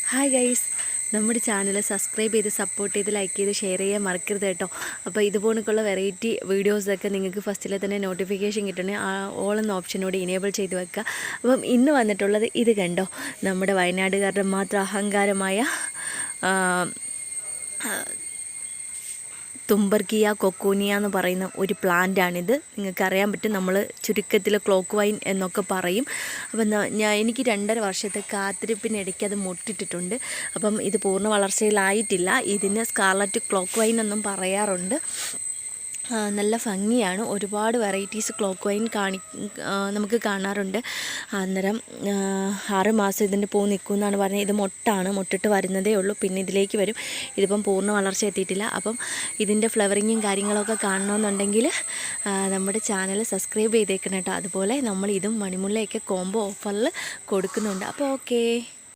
Hi guys, നമ്മുടെ channel subscribe ചെയ്ത് support ചെയ്ത് ലൈക്ക് ചെയ്ത് ഷെയർ ചെയ്യാൻ മറക്കരുത് കേട്ടോ. അപ്പോൾ ഇതുപോലുള്ള വെറൈറ്റി വീഡിയോസൊക്കെ നിങ്ങൾക്ക് ഫസ്റ്റിൽ തന്നെ നോട്ടിഫിക്കേഷൻ കിട്ടണേ ഓൾ എന്ന ഓപ്ഷനോട് ഇനേബിൾ ചെയ്ത് വെക്കുക. അപ്പം ഇന്ന് വന്നിട്ടുള്ളത് ഇത് കണ്ടോ, നമ്മുടെ വയനാടുകാരുടെ മാത്രം അഹങ്കാരമായ തുമ്പർക്കിയ കൊക്കൂനിയ എന്ന് പറയുന്ന ഒരു പ്ലാന്റാണിത്. നിങ്ങൾക്കറിയാൻ പറ്റും, നമ്മൾ ചുരുക്കത്തിൽ ക്ലോക്ക് വൈൻ എന്നൊക്കെ പറയും. അപ്പം എനിക്ക് 2.5 വർഷത്തെ കാത്തിരിപ്പിനിടയ്ക്ക് അത് മുട്ടിട്ടിട്ടുണ്ട്. അപ്പം ഇത് പൂർണ്ണ വളർച്ചയിലായിട്ടില്ല. ഇതിന് സ്കാർലറ്റ് ക്ലോക്ക് വൈൻ എന്നും പറയാറുണ്ട്. നല്ല ഭംഗിയാണ്. ഒരുപാട് വെറൈറ്റീസ് ക്ലോക്ക് വൈൻ നമുക്ക് കാണാറുണ്ട്. അന്നേരം 6 മാസം ഇതിൻ്റെ പൂ നിൽക്കുമെന്നാണ് പറഞ്ഞത്. ഇത് മുട്ടിട്ട് വരുന്നതേ ഉള്ളൂ, പിന്നെ ഇതിലേക്ക് വരും. ഇതിപ്പം പൂർണ്ണ വളർച്ച എത്തിയിട്ടില്ല. അപ്പം ഇതിൻ്റെ ഫ്ലവറിങ്ങും കാര്യങ്ങളൊക്കെ കാണണമെന്നുണ്ടെങ്കിൽ നമ്മുടെ ചാനൽ സബ്സ്ക്രൈബ് ചെയ്തേക്കണം കേട്ടോ. അതുപോലെ നമ്മൾ ഇതും മണിമുല്ലയൊക്കെ കോംബോ ഓഫറിൽ കൊടുക്കുന്നുണ്ട്. അപ്പോൾ ഓക്കേ.